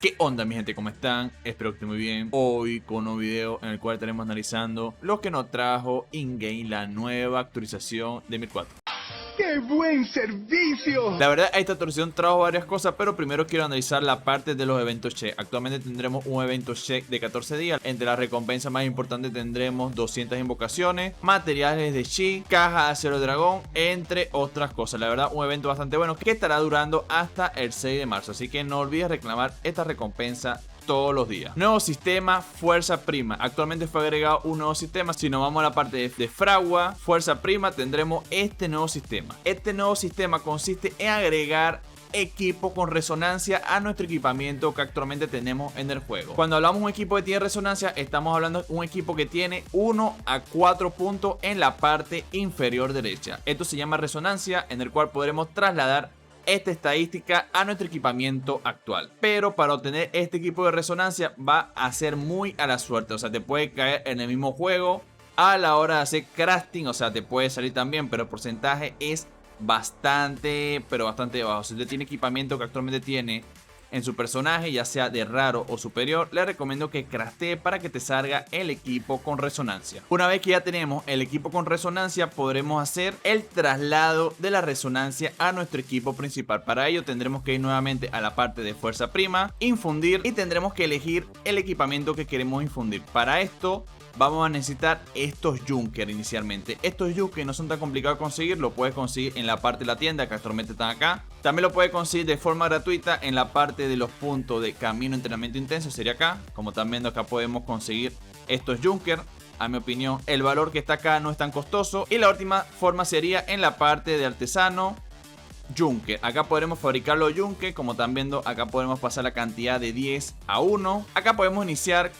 ¿Qué onda mi gente? ¿Cómo están? Espero que estén muy bien. Hoy con un video en el cual estaremos analizando lo que nos trajo in-game la nueva actualización de 1004. ¡Qué buen servicio! La verdad, esta actualización trajo varias cosas, pero primero quiero analizar la parte de los eventos check. Actualmente tendremos un evento check de 14 días. Entre las recompensas más importantes tendremos 200 invocaciones, materiales de chi, caja de acero dragón, entre otras cosas. La verdad, un evento bastante bueno que estará durando hasta el 6 de marzo. Así que no olvides reclamar esta recompensa todos los días. Nuevo sistema Fuerza Prima. Actualmente fue agregado un nuevo sistema. Si nos vamos a la parte de Fragua, Fuerza Prima, tendremos este nuevo sistema. Este nuevo sistema consiste en agregar equipo con resonancia a nuestro equipamiento que actualmente tenemos en el juego. Cuando hablamos de un equipo que tiene resonancia, estamos hablando de un equipo que tiene 1 a 4 puntos en la parte inferior derecha. Esto se llama resonancia, en el cual podremos trasladar esta estadística a nuestro equipamiento actual. Pero para obtener este equipo de resonancia va a ser muy a la suerte. O sea, te puede caer en el mismo juego a la hora de hacer crafting. O sea, te puede salir también, pero el porcentaje es bastante bajo. Si usted tiene equipamiento que actualmente tiene en su personaje, ya sea de raro o superior, le recomiendo que craftee para que te salga el equipo con resonancia. Una vez que ya tenemos el equipo con resonancia, podremos hacer el traslado de la resonancia a nuestro equipo principal. Para ello tendremos que ir nuevamente a la parte de Fuerza Prima, infundir, y tendremos que elegir el equipamiento que queremos infundir. Para esto vamos a necesitar estos Junkers inicialmente. Estos Junkers no son tan complicados de conseguir. Lo puedes conseguir en la parte de la tienda, que actualmente están acá. También lo puedes conseguir de forma gratuita en la parte de los puntos de camino entrenamiento intenso. Sería acá. Como están viendo, acá podemos conseguir estos Junkers. A mi opinión, el valor que está acá no es tan costoso. Y la última forma sería en la parte de artesano Junker. Acá podremos fabricar los Junkers. Como están viendo, acá podemos pasar la cantidad de 10 a 1. Acá podemos iniciar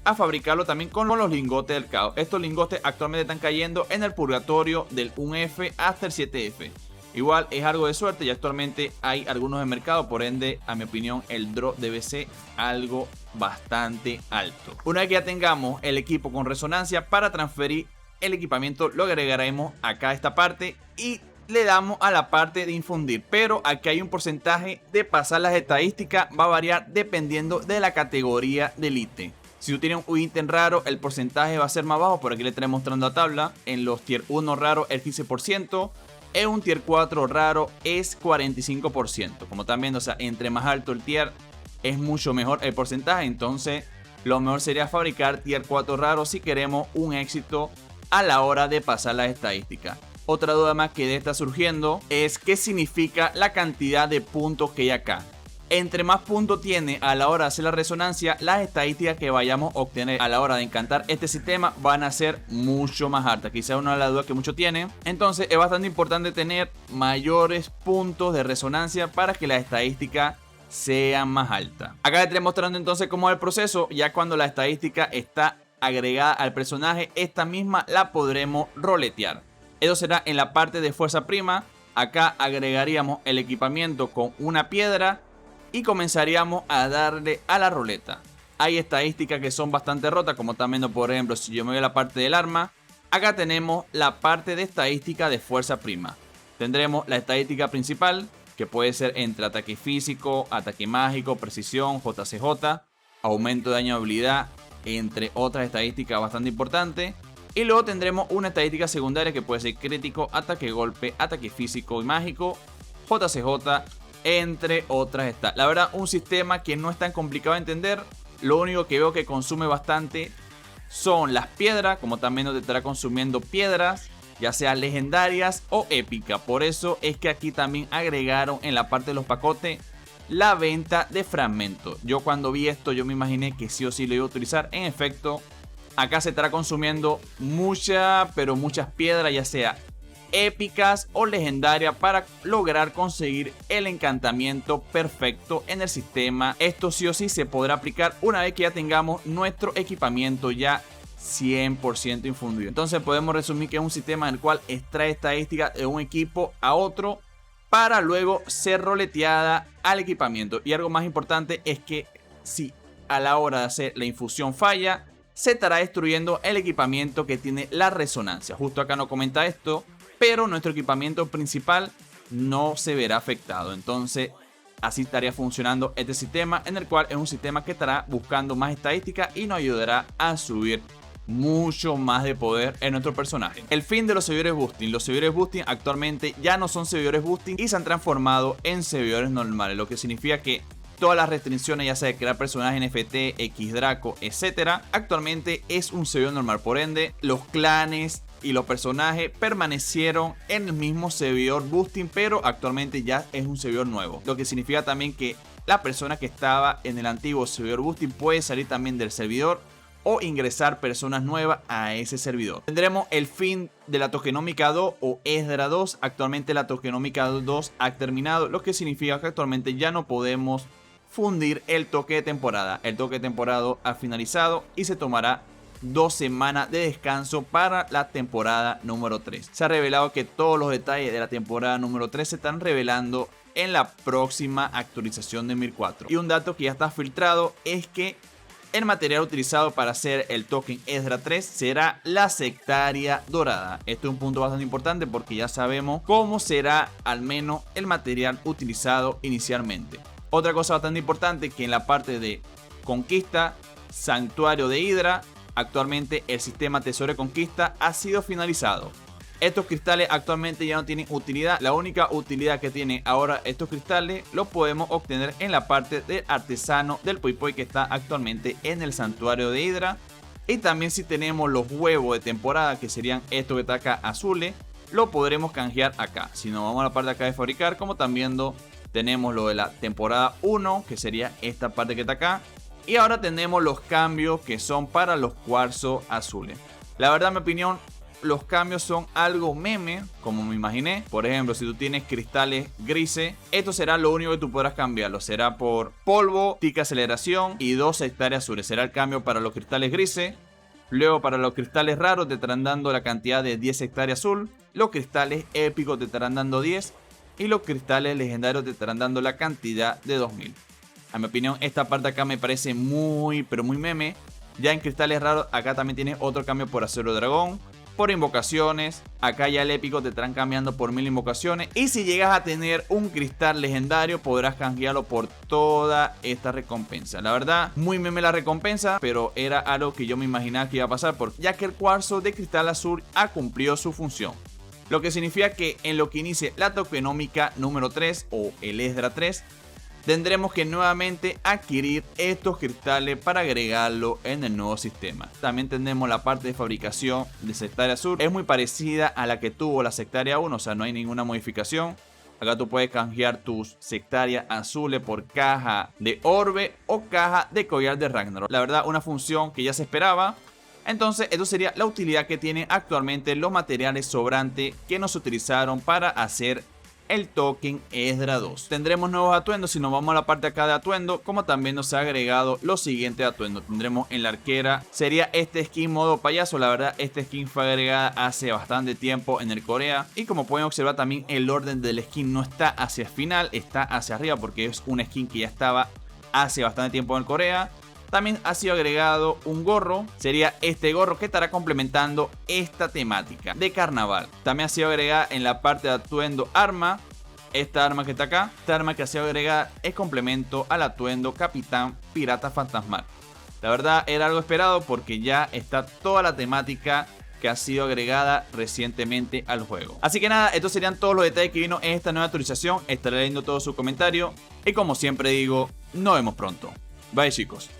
a fabricarlo también con los lingotes del caos. Estos lingotes actualmente están cayendo en el purgatorio del 1F hasta el 7F. Igual es algo de suerte y actualmente hay algunos en mercado, por ende, a mi opinión, el drop debe ser algo bastante alto. Una vez que ya tengamos el equipo con resonancia, para transferir el equipamiento lo agregaremos acá a esta parte y le damos a la parte de infundir. Pero aquí hay un porcentaje de pasar las estadísticas, va a variar dependiendo de la categoría del ítem. Si tú tienes un ítem raro, el porcentaje va a ser más bajo. Por aquí le estaré mostrando la tabla. En los tier 1 raro el 15%. En un tier 4 raro es 45%. Como están viendo, o sea, entre más alto el tier es mucho mejor el porcentaje. Entonces lo mejor sería fabricar tier 4 raro si queremos un éxito a la hora de pasar las estadísticas. Otra duda más que está surgiendo es qué significa la cantidad de puntos que hay acá. Entre más puntos tiene a la hora de hacer la resonancia, las estadísticas que vayamos a obtener a la hora de encantar este sistema van a ser mucho más altas. Quizá una de las dudas que muchos tienen. Entonces es bastante importante tener mayores puntos de resonancia para que las estadísticas sean más altas. Acá les estaré mostrando entonces cómo es el proceso. Ya cuando la estadística está agregada al personaje, esta misma la podremos roletear. Eso será en la parte de Fuerza Prima. Acá agregaríamos el equipamiento con una piedra y comenzaríamos a darle a la ruleta. Hay estadísticas que son bastante rotas, como están viendo, por ejemplo, si yo me voy a la parte del arma, acá tenemos la parte de estadística de Fuerza Prima. Tendremos la estadística principal, que puede ser entre ataque físico, ataque mágico, precisión, JCJ, aumento de daño de habilidad, entre otras estadísticas bastante importantes. Y luego tendremos una estadística secundaria que puede ser crítico, ataque golpe, ataque físico y mágico, JCJ, entre otras está. La verdad, un sistema que no es tan complicado de entender. Lo único que veo que consume bastante son las piedras. Como también nos estará consumiendo piedras, ya sea legendarias o épicas. Por eso es que aquí también agregaron en la parte de los pacotes la venta de fragmentos. Yo cuando vi esto, yo me imaginé que sí o sí lo iba a utilizar. En efecto, acá se estará consumiendo muchas piedras, ya sea épicas o legendarias, para lograr conseguir el encantamiento perfecto en el sistema. Esto sí o sí se podrá aplicar una vez que ya tengamos nuestro equipamiento ya 100% infundido. Entonces podemos resumir que es un sistema en el cual extrae estadísticas de un equipo a otro para luego ser roleteada al equipamiento. Y algo más importante es que si a la hora de hacer la infusión falla, se estará destruyendo el equipamiento que tiene la resonancia. Justo acá no comenta esto, pero nuestro equipamiento principal no se verá afectado. Entonces Así estaría funcionando este sistema, en el cual es un sistema que estará buscando más estadística y nos ayudará a subir mucho más de poder en nuestro personaje. El fin de los servidores boosting. Los servidores boosting actualmente ya no son servidores boosting y se han transformado en servidores normales, lo que significa que todas las restricciones, ya sea de crear personajes NFT, Xdraco, etcétera, actualmente es un servidor normal. Por ende, los clanes y los personajes permanecieron en el mismo servidor boosting, pero actualmente ya es un servidor nuevo, lo que significa también que la persona que estaba en el antiguo servidor boosting puede salir también del servidor o ingresar personas nuevas a ese servidor. Tendremos el fin de la tokenómica 2 o ESDRA 2. Actualmente la tokenómica 2 ha terminado, lo que significa que actualmente ya no podemos fundir el toque de temporada. El toque de temporada ha finalizado y se tomará 2 semanas de descanso para la temporada número 3. Se ha revelado que todos los detalles de la temporada número 3 se están revelando en la próxima actualización de 1004. Y un dato que ya está filtrado es que el material utilizado para hacer el token ESDRA 3 será la sectaria dorada. Esto es un punto bastante importante porque ya sabemos cómo será al menos el material utilizado inicialmente. Otra cosa bastante importante, que en la parte de conquista, santuario de Hidra, actualmente el sistema tesoro de conquista ha sido finalizado. Estos cristales actualmente ya no tienen utilidad. La única utilidad que tienen ahora estos cristales los podemos obtener en la parte del artesano del Poipoi, que está actualmente en el santuario de Hidra. Y también si tenemos los huevos de temporada, que serían estos que está acá azules, lo podremos canjear acá. Si nos vamos a la parte de acá de fabricar, como están viendo, tenemos lo de la temporada 1, que sería esta parte que está acá. Y ahora tenemos los cambios que son para los cuarzos azules. La verdad, en mi opinión, los cambios son algo meme, como me imaginé. Por ejemplo, si tú tienes cristales grises, esto será lo único que tú podrás cambiarlo. Será por polvo, tica aceleración y 2 hectáreas azules. Será el cambio para los cristales grises. Luego, para los cristales raros te estarán dando la cantidad de 10 hectáreas azul. Los cristales épicos te estarán dando 10. Y los cristales legendarios te estarán dando la cantidad de 2000. A mi opinión, esta parte acá me parece muy, pero muy meme. Ya en cristales raros, acá también tienes otro cambio por acero dragón, por invocaciones. Acá ya el épico te estarán cambiando por 1000 invocaciones. Y si llegas a tener un cristal legendario, podrás canjearlo por toda esta recompensa. La verdad, muy meme la recompensa, pero era algo que yo me imaginaba que iba a pasar, ya que el cuarzo de cristal azul ha cumplido su función. Lo que significa que en lo que inicie la tokenómica número 3 o el ESDRA 3, tendremos que nuevamente adquirir estos cristales para agregarlo en el nuevo sistema. También tenemos la parte de fabricación de sectaria azul. Es muy parecida a la que tuvo la sectaria 1, o sea, no hay ninguna modificación. Acá tú puedes canjear tus sectarias azules por caja de orbe o caja de collar de Ragnarok. La verdad, una función que ya se esperaba. Entonces, esto sería la utilidad que tienen actualmente los materiales sobrantes que nos utilizaron para hacer el token ESDRA 2. Tendremos nuevos atuendos. Si nos vamos a la parte acá de atuendo, como también nos ha agregado los siguientes atuendos. Tendremos en la arquera, sería este skin modo payaso. La verdad, este skin fue agregada hace bastante tiempo en el Corea. Y como pueden observar, también el orden del skin no está hacia el final, está hacia arriba, porque es un skin que ya estaba hace bastante tiempo en el Corea. También ha sido agregado un gorro, sería este gorro que estará complementando esta temática de carnaval. También ha sido agregada en la parte de atuendo arma, esta arma que está acá. Esta arma que ha sido agregada es complemento al atuendo capitán pirata fantasmal. La verdad era algo esperado porque ya está toda la temática que ha sido agregada recientemente al juego. Así que nada, estos serían todos los detalles que vino en esta nueva actualización. Estaré leyendo todos sus comentarios y como siempre digo, nos vemos pronto. Bye chicos.